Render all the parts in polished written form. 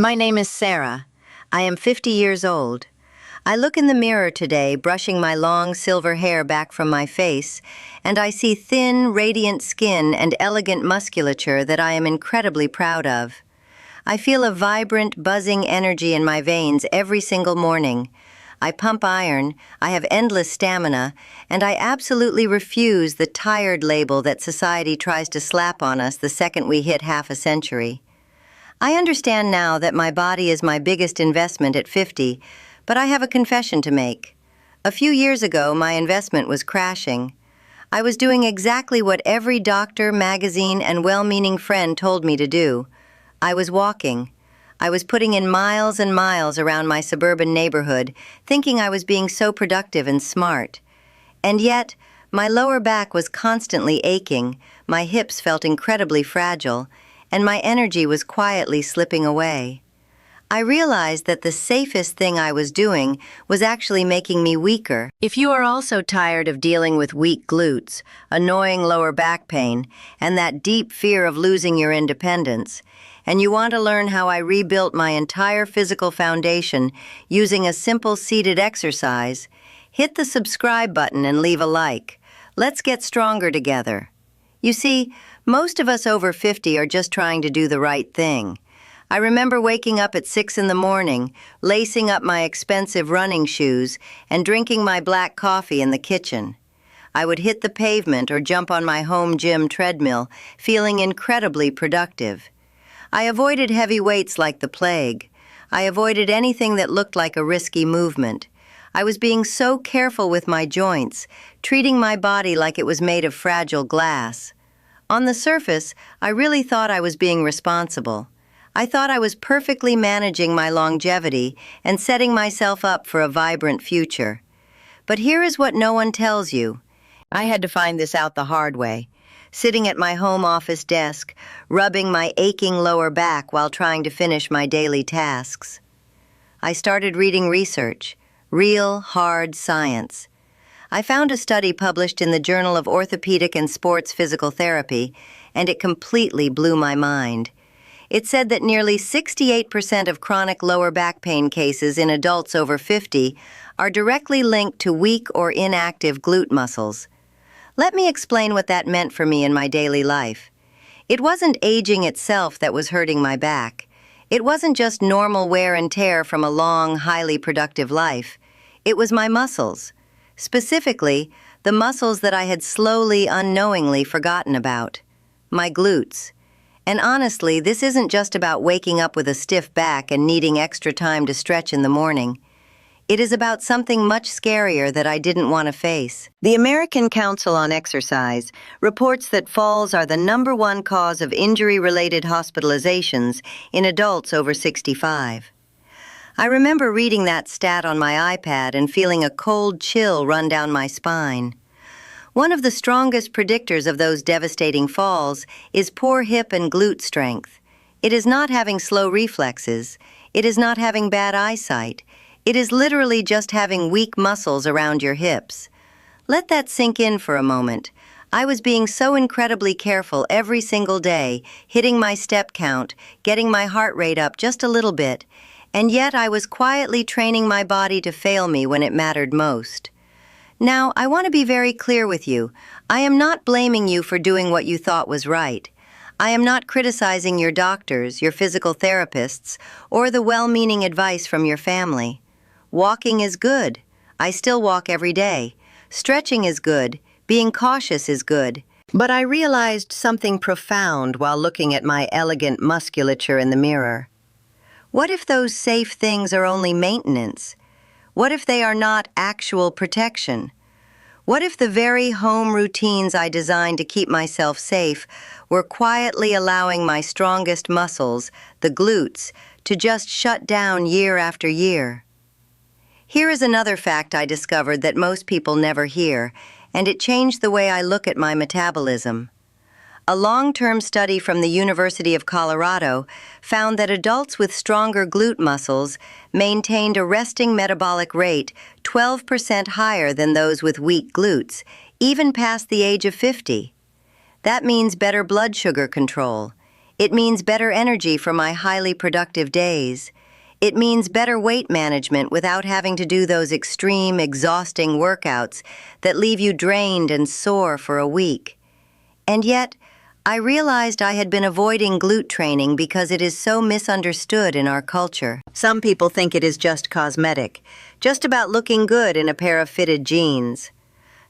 My name is Sarah. I am 50 years old. I look in the mirror today, brushing my long silver hair back from my face, and I see thin, radiant skin and elegant musculature that I am incredibly proud of. I feel a vibrant, buzzing energy in my veins every single morning. I pump iron, I have endless stamina, and I absolutely refuse the tired label that society tries to slap on us the second we hit half a century. I understand now that my body is my biggest investment at 50, but I have a confession to make. A few years ago, my investment was crashing. I was doing exactly what every doctor, magazine, and well-meaning friend told me to do. I was walking. I was putting in miles and miles around my suburban neighborhood, thinking I was being so productive and smart. And yet, my lower back was constantly aching, my hips felt incredibly fragile, and my energy was quietly slipping away. I realized that the safest thing I was doing was actually making me weaker. If you are also tired of dealing with weak glutes, annoying lower back pain, and that deep fear of losing your independence, and you want to learn how I rebuilt my entire physical foundation using a simple seated exercise, hit the subscribe button and leave a like. Let's get stronger together. You see, most of us over 50 are just trying to do the right thing. I remember waking up at 6 in the morning, lacing up my expensive running shoes, and drinking my black coffee in the kitchen. I would hit the pavement or jump on my home gym treadmill, feeling incredibly productive. I avoided heavy weights like the plague. I avoided anything that looked like a risky movement. I was being so careful with my joints, treating my body like it was made of fragile glass. On the surface, I really thought I was being responsible. I thought I was perfectly managing my longevity and setting myself up for a vibrant future. But here is what no one tells you. I had to find this out the hard way, sitting at my home office desk, rubbing my aching lower back while trying to finish my daily tasks. I started reading research, real, hard science. I found a study published in the Journal of Orthopedic and Sports Physical Therapy, and it completely blew my mind. It said that nearly 68% of chronic lower back pain cases in adults over 50 are directly linked to weak or inactive glute muscles. Let me explain what that meant for me in my daily life. It wasn't aging itself that was hurting my back. It wasn't just normal wear and tear from a long, highly productive life. It was my muscles. Specifically, the muscles that I had slowly, unknowingly forgotten about. My glutes. And honestly, this isn't just about waking up with a stiff back and needing extra time to stretch in the morning. It is about something much scarier that I didn't want to face. The American Council on Exercise reports that falls are the #1 cause of injury-related hospitalizations in adults over 65. I remember reading that stat on my iPad and feeling a cold chill run down my spine. One of the strongest predictors of those devastating falls is poor hip and glute strength. It is not having slow reflexes. It is not having bad eyesight. It is literally just having weak muscles around your hips. Let that sink in for a moment. I was being so incredibly careful every single day, hitting my step count, getting my heart rate up just a little bit, and yet I was quietly training my body to fail me when it mattered most. Now, I want to be very clear with you. I am not blaming you for doing what you thought was right. I am not criticizing your doctors, your physical therapists, or the well-meaning advice from your family. Walking is good. I still walk every day. Stretching is good. Being cautious is good. But I realized something profound while looking at my elegant musculature in the mirror. What if those safe things are only maintenance? What if they are not actual protection? What if the very home routines I designed to keep myself safe were quietly allowing my strongest muscles, the glutes, to just shut down year after year? Here is another fact I discovered that most people never hear, and it changed the way I look at my metabolism. A long-term study from the University of Colorado found that adults with stronger glute muscles maintained a resting metabolic rate 12% higher than those with weak glutes, even past the age of 50. That means better blood sugar control. It means better energy for my highly productive days. It means better weight management without having to do those extreme, exhausting workouts that leave you drained and sore for a week. And yet, I realized I had been avoiding glute training because it is so misunderstood in our culture. Some people think it is just cosmetic, just about looking good in a pair of fitted jeans.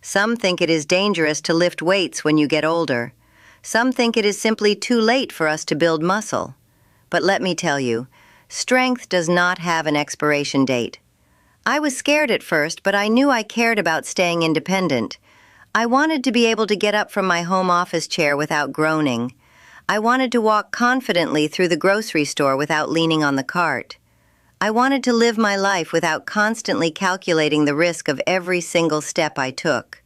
Some think it is dangerous to lift weights when you get older. Some think it is simply too late for us to build muscle. But let me tell you, strength does not have an expiration date. I was scared at first, but I knew I cared about staying independent. I wanted to be able to get up from my home office chair without groaning. I wanted to walk confidently through the grocery store without leaning on the cart. I wanted to live my life without constantly calculating the risk of every single step I took.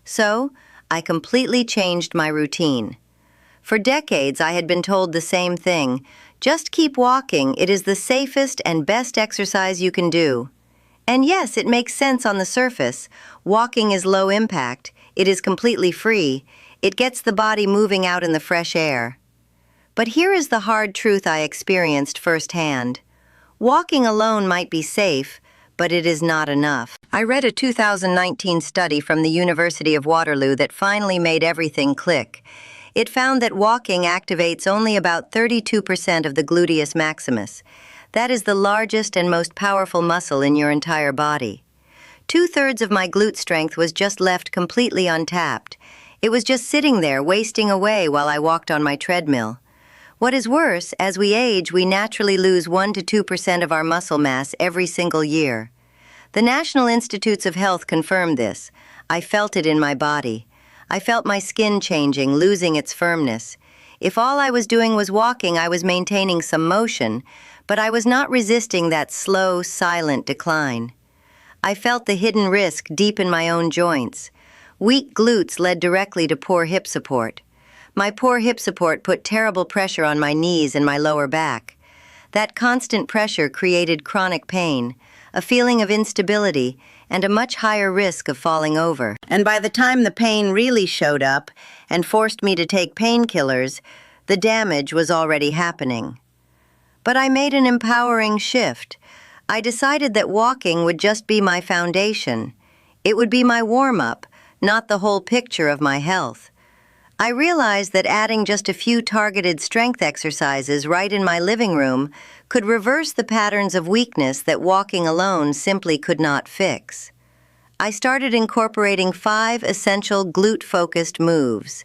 So, I completely changed my routine. For decades, I had been told the same thing. Just keep walking. It is the safest and best exercise you can do. And yes, it makes sense on the surface. Walking is low impact. It is completely free. It gets the body moving out in the fresh air. But here is the hard truth I experienced firsthand. Walking alone might be safe, but it is not enough. I read a 2019 study from the University of Waterloo that finally made everything click. It found that walking activates only about 32% of the gluteus maximus. That is the largest and most powerful muscle in your entire body. 2/3 of my glute strength was just left completely untapped. It was just sitting there, wasting away while I walked on my treadmill. What is worse, as we age, we naturally lose 1 to 2% of our muscle mass every single year. The National Institutes of Health confirmed this. I felt it in my body. I felt my skin changing, losing its firmness. If all I was doing was walking, I was maintaining some motion, but I was not resisting that slow, silent decline. I felt the hidden risk deep in my own joints. Weak glutes led directly to poor hip support. My poor hip support put terrible pressure on my knees and my lower back. That constant pressure created chronic pain, a feeling of instability, and a much higher risk of falling over. And by the time the pain really showed up and forced me to take painkillers, the damage was already happening. But I made an empowering shift. I decided that walking would just be my foundation. It would be my warm-up, not the whole picture of my health. I realized that adding just a few targeted strength exercises right in my living room could reverse the patterns of weakness that walking alone simply could not fix. I started incorporating 5 essential glute-focused moves.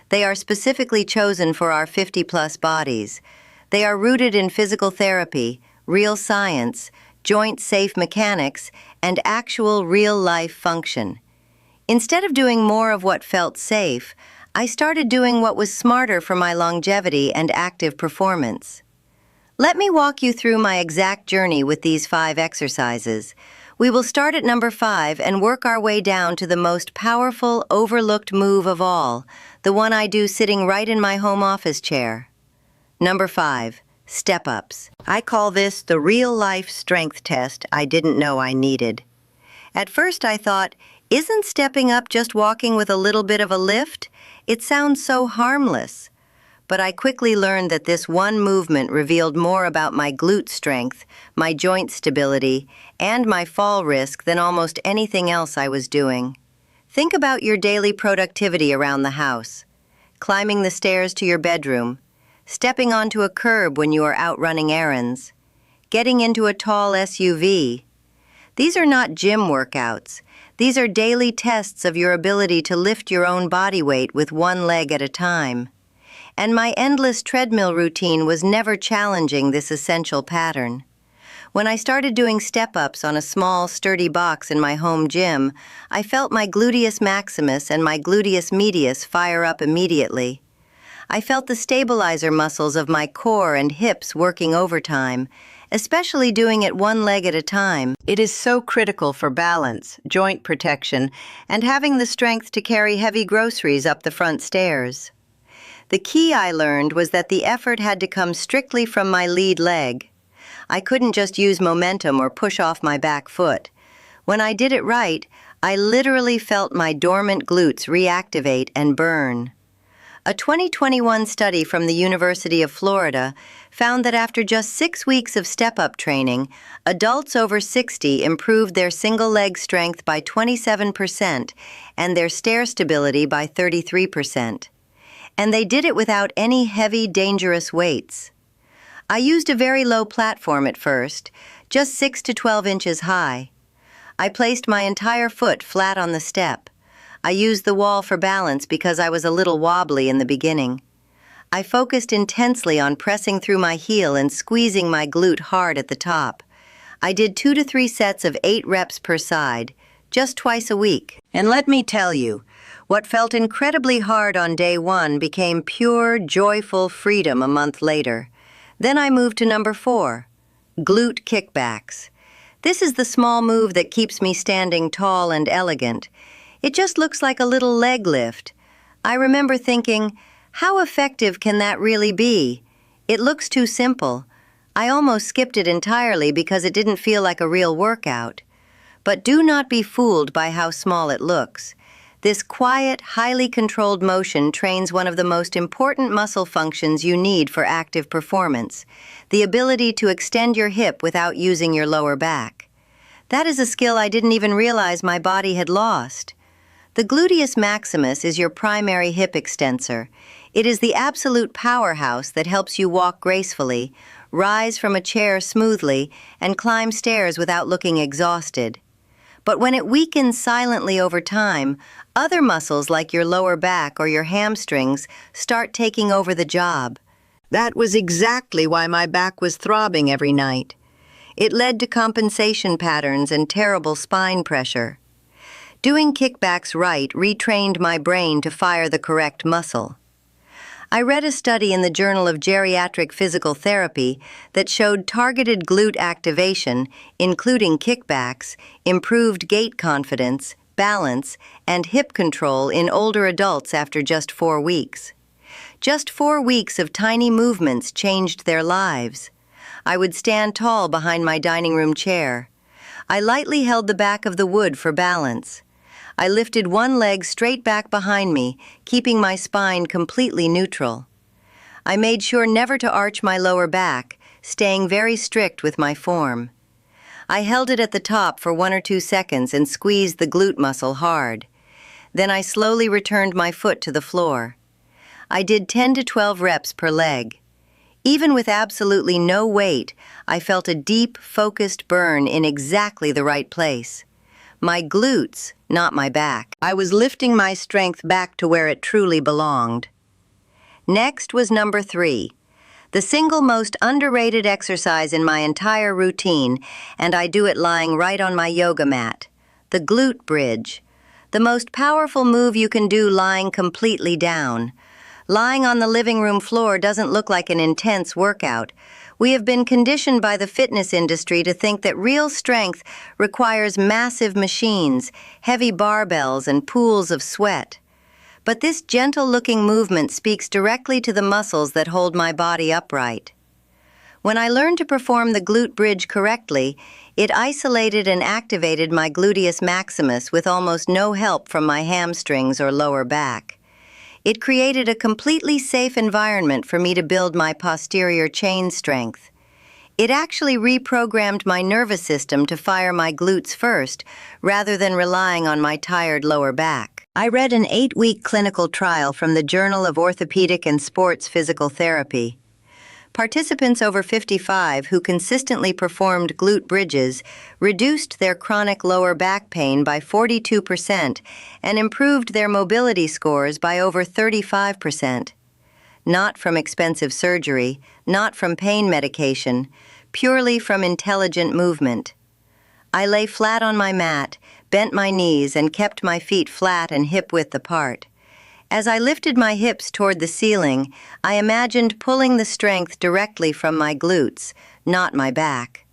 They are specifically chosen for our 50-plus bodies. They are rooted in physical therapy, real science, joint-safe mechanics, and actual real-life function. Instead of doing more of what felt safe, I started doing what was smarter for my longevity and active performance. Let me walk you through my exact journey with these 5 exercises. We will start at number 5 and work our way down to the most powerful, overlooked move of all, the one I do sitting right in my home office chair. Number 5. Step-ups. I call this the real-life strength test I didn't know I needed. At first I thought, isn't stepping up just walking with a little bit of a lift? It sounds so harmless. But I quickly learned that this one movement revealed more about my glute strength, my joint stability, and my fall risk than almost anything else I was doing. Think about your daily productivity around the house. Climbing the stairs to your bedroom, stepping onto a curb when you are out running errands, getting into a tall SUV. These are not gym workouts. These are daily tests of your ability to lift your own body weight with one leg at a time. And my endless treadmill routine was never challenging this essential pattern. When I started doing step-ups on a small, sturdy box in my home gym, I felt my gluteus maximus and my gluteus medius fire up immediately. I felt the stabilizer muscles of my core and hips working overtime, especially doing it one leg at a time. It is so critical for balance, joint protection, and having the strength to carry heavy groceries up the front stairs. The key I learned was that the effort had to come strictly from my lead leg. I couldn't just use momentum or push off my back foot. When I did it right, I literally felt my dormant glutes reactivate and burn. A 2021 study from the University of Florida found that after just 6 weeks of step-up training, adults over 60 improved their single leg strength by 27% and their stair stability by 33%. And they did it without any heavy, dangerous weights. I used a very low platform at first, just 6 to 12 inches high. I placed my entire foot flat on the step. I used the wall for balance because I was a little wobbly in the beginning. I focused intensely on pressing through my heel and squeezing my glute hard at the top. I did 2 to 3 sets of 8 reps per side, just twice a week. And let me tell you, what felt incredibly hard on day 1 became pure, joyful freedom a month later. Then I moved to number 4, glute kickbacks. This is the small move that keeps me standing tall and elegant. It just looks like a little leg lift. I remember thinking, how effective can that really be? It looks too simple. I almost skipped it entirely because it didn't feel like a real workout. But do not be fooled by how small it looks. This quiet, highly controlled motion trains one of the most important muscle functions you need for active performance, the ability to extend your hip without using your lower back. That is a skill I didn't even realize my body had lost. The gluteus maximus is your primary hip extensor. It is the absolute powerhouse that helps you walk gracefully, rise from a chair smoothly, and climb stairs without looking exhausted. But when it weakens silently over time, other muscles like your lower back or your hamstrings start taking over the job. That was exactly why my back was throbbing every night. It led to compensation patterns and terrible spine pressure. Doing kickbacks right retrained my brain to fire the correct muscle. I read a study in the Journal of Geriatric Physical Therapy that showed targeted glute activation, including kickbacks, improved gait confidence, balance, and hip control in older adults after just 4 weeks. Just 4 weeks of tiny movements changed their lives. I would stand tall behind my dining room chair. I lightly held the back of the wood for balance. I lifted one leg straight back behind me, keeping my spine completely neutral. I made sure never to arch my lower back, staying very strict with my form. I held it at the top for 1 or 2 seconds and squeezed the glute muscle hard. Then I slowly returned my foot to the floor. I did 10 to 12 reps per leg. Even with absolutely no weight, I felt a deep, focused burn in exactly the right place. My glutes, not my back. I was lifting my strength back to where it truly belonged. Next was number 3, the single most underrated exercise in my entire routine, and I do it lying right on my yoga mat, the glute bridge. The most powerful move you can do lying completely down. Lying on the living room floor doesn't look like an intense workout. We have been conditioned by the fitness industry to think that real strength requires massive machines, heavy barbells, and pools of sweat. But this gentle-looking movement speaks directly to the muscles that hold my body upright. When I learned to perform the glute bridge correctly, it isolated and activated my gluteus maximus with almost no help from my hamstrings or lower back. It created a completely safe environment for me to build my posterior chain strength. It actually reprogrammed my nervous system to fire my glutes first, rather than relying on my tired lower back. I read an 8-week clinical trial from the Journal of Orthopedic and Sports Physical Therapy. Participants over 55 who consistently performed glute bridges reduced their chronic lower back pain by 42% and improved their mobility scores by over 35%. Not from expensive surgery, not from pain medication, purely from intelligent movement. I lay flat on my mat, bent my knees, and kept my feet flat and hip-width apart. As I lifted my hips toward the ceiling, I imagined pulling the strength directly from my glutes, not my back.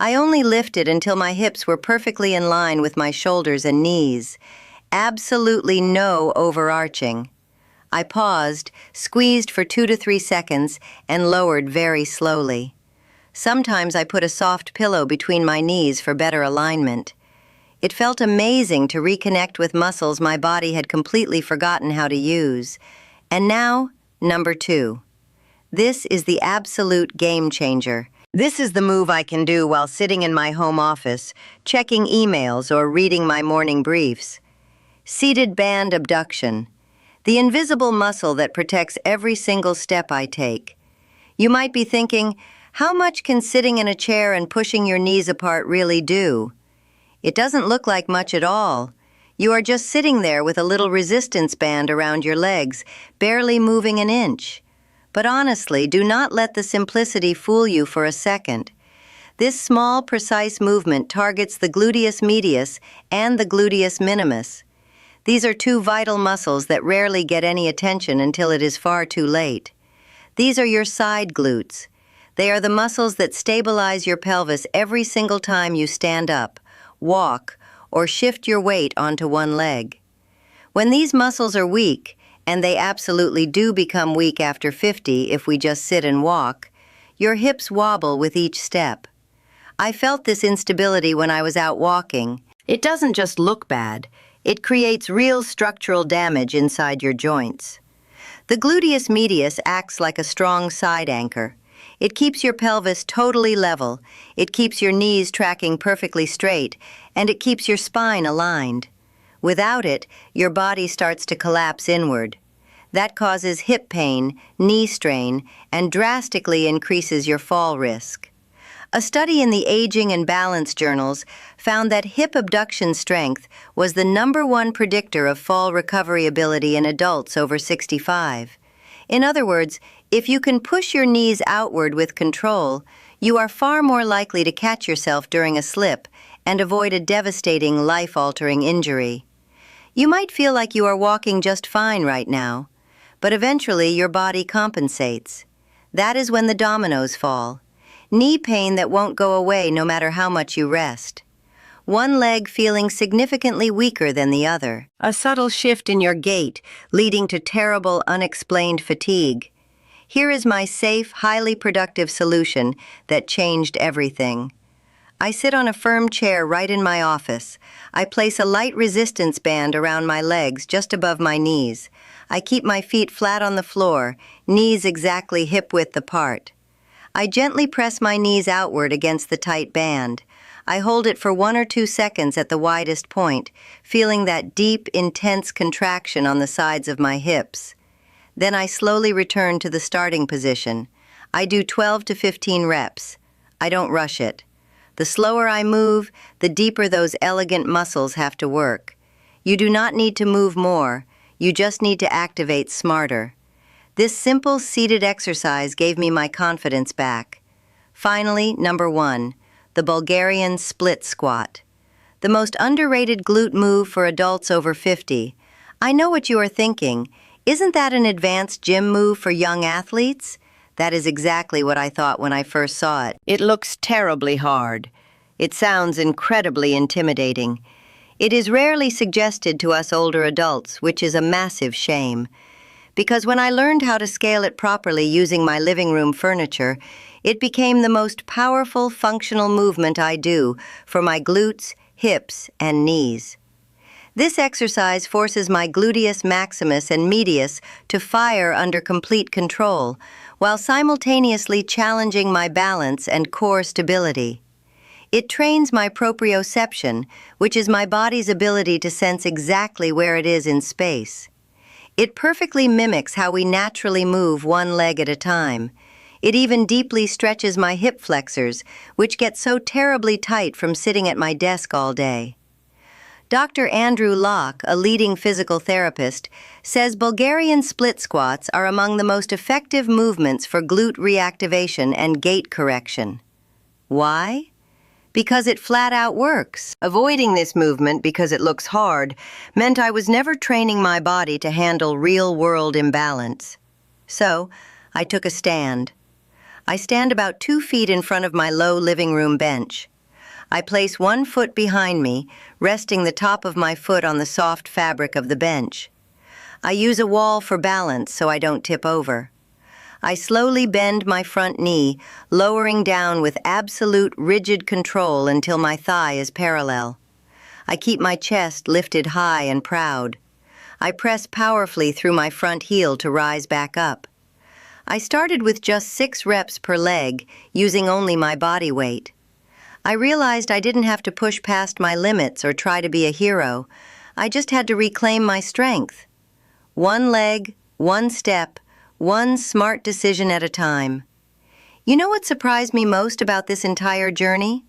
I only lifted until my hips were perfectly in line with my shoulders and knees. Absolutely no overarching. I paused, squeezed for 2 to 3 seconds, and lowered very slowly. Sometimes I put a soft pillow between my knees for better alignment. It felt amazing to reconnect with muscles my body had completely forgotten how to use. And now, number 2. This is the absolute game changer. This is the move I can do while sitting in my home office, checking emails or reading my morning briefs. Seated band abduction, the invisible muscle that protects every single step I take. You might be thinking, how much can sitting in a chair and pushing your knees apart really do? It doesn't look like much at all. You are just sitting there with a little resistance band around your legs, barely moving an inch. But honestly, do not let the simplicity fool you for a second. This small, precise movement targets the gluteus medius and the gluteus minimus. These are two vital muscles that rarely get any attention until it is far too late. These are your side glutes. They are the muscles that stabilize your pelvis every single time you stand up, walk, or shift your weight onto one leg. When these muscles are weak, and they absolutely do become weak after 50 if we just sit and walk, your hips wobble with each step. I felt this instability when I was out walking. It doesn't just look bad, it creates real structural damage inside your joints. The gluteus medius acts like a strong side anchor. It keeps your pelvis totally level, it keeps your knees tracking perfectly straight, and it keeps your spine aligned. Without it, your body starts to collapse inward. That causes hip pain, knee strain, and drastically increases your fall risk. A study in the Aging and Balance journals found that hip abduction strength was the #1 predictor of fall recovery ability in adults over 65. In other words, if you can push your knees outward with control, you are far more likely to catch yourself during a slip and avoid a devastating, life-altering injury. You might feel like you are walking just fine right now, but eventually your body compensates. That is when the dominoes fall. Knee pain that won't go away no matter how much you rest. One leg feeling significantly weaker than the other. A subtle shift in your gait, leading to terrible, unexplained fatigue. Here is my safe, highly productive solution that changed everything. I sit on a firm chair right in my office. I place a light resistance band around my legs just above my knees. I keep my feet flat on the floor, knees exactly hip-width apart. I gently press my knees outward against the tight band. I hold it for 1 or 2 seconds at the widest point, feeling that deep, intense contraction on the sides of my hips. Then I slowly return to the starting position. I do 12 to 15 reps. I don't rush it. The slower I move, the deeper those elegant muscles have to work. You do not need to move more, you just need to activate smarter. This simple seated exercise gave me my confidence back. Finally, number 1, the Bulgarian split squat. The most underrated glute move for adults over 50. I know what you are thinking. Isn't that an advanced gym move for young athletes? That is exactly what I thought when I first saw it. It looks terribly hard. It sounds incredibly intimidating. It is rarely suggested to us older adults, which is a massive shame. Because when I learned how to scale it properly using my living room furniture, it became the most powerful functional movement I do for my glutes, hips, and knees. This exercise forces my gluteus maximus and medius to fire under complete control, while simultaneously challenging my balance and core stability. It trains my proprioception, which is my body's ability to sense exactly where it is in space. It perfectly mimics how we naturally move one leg at a time. It even deeply stretches my hip flexors, which get so terribly tight from sitting at my desk all day. Dr. Andrew Locke, a leading physical therapist, says Bulgarian split squats are among the most effective movements for glute reactivation and gait correction. Why? Because it flat out works. Avoiding this movement because it looks hard meant I was never training my body to handle real-world imbalance. So, I took a stand. I stand about 2 feet in front of my low living room bench. I place 1 foot behind me, resting the top of my foot on the soft fabric of the bench. I use a wall for balance so I don't tip over. I slowly bend my front knee, lowering down with absolute rigid control until my thigh is parallel. I keep my chest lifted high and proud. I press powerfully through my front heel to rise back up. I started with just 6 reps per leg, using only my body weight. I realized I didn't have to push past my limits or try to be a hero. I just had to reclaim my strength. One leg, one step, one smart decision at a time. You know what surprised me most about this entire journey?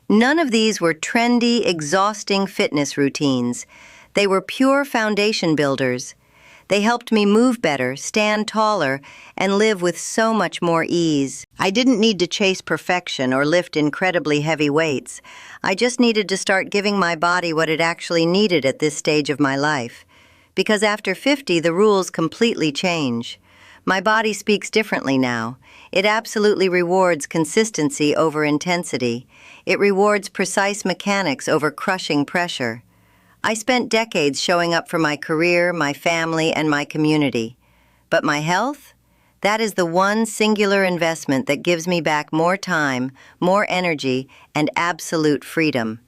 None of these were trendy, exhausting fitness routines. They were pure foundation builders. They helped me move better, stand taller, and live with so much more ease. I didn't need to chase perfection or lift incredibly heavy weights. I just needed to start giving my body what it actually needed at this stage of my life. Because after 50, the rules completely change. My body speaks differently now. It absolutely rewards consistency over intensity. It rewards precise mechanics over crushing pressure. I spent decades showing up for my career, my family, and my community. But my health? That is the one singular investment that gives me back more time, more energy, and absolute freedom.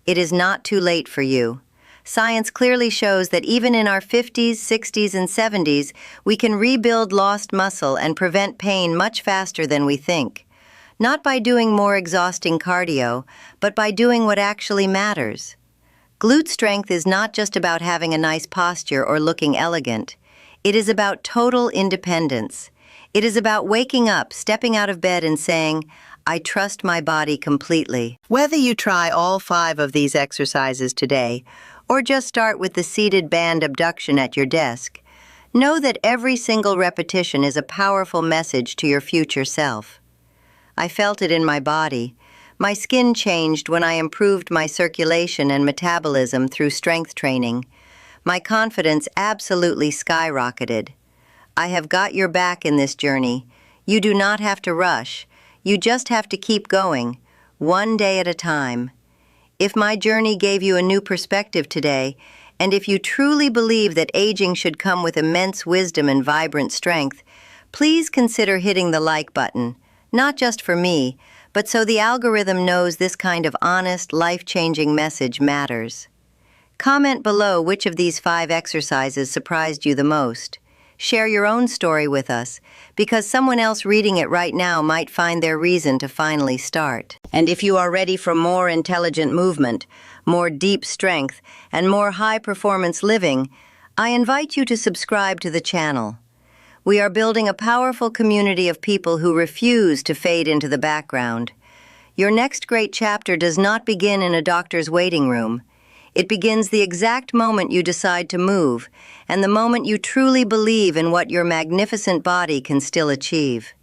It is not too late for you. Science clearly shows that even in our 50s, 60s, and 70s, we can rebuild lost muscle and prevent pain much faster than we think. Not by doing more exhausting cardio, but by doing what actually matters. Glute strength is not just about having a nice posture or looking elegant. It is about total independence. It is about waking up, stepping out of bed and saying, I trust my body completely. Whether you try all 5 of these exercises today, or just start with the seated band abduction at your desk, know that every single repetition is a powerful message to your future self. I felt it in my body. My skin changed when I improved my circulation and metabolism through strength training. My confidence absolutely skyrocketed. I have got your back in this journey. You do not have to rush. You just have to keep going, one day at a time. If my journey gave you a new perspective today, and if you truly believe that aging should come with immense wisdom and vibrant strength, please consider hitting the like button, not just for me, but so the algorithm knows this kind of honest, life-changing message matters. Comment below which of these 5 exercises surprised you the most. Share your own story with us, because someone else reading it right now might find their reason to finally start. And if you are ready for more intelligent movement, more deep strength, and more high-performance living, I invite you to subscribe to the channel. We are building a powerful community of people who refuse to fade into the background. Your next great chapter does not begin in a doctor's waiting room. It begins the exact moment you decide to move, and the moment you truly believe in what your magnificent body can still achieve.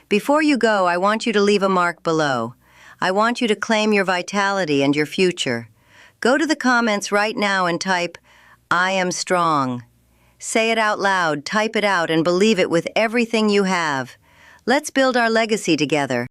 Before you go, I want you to leave a mark below. I want you to claim your vitality and your future. Go to the comments right now and type, I am strong. Say it out loud, type it out, and believe it with everything you have. Let's build our legacy together.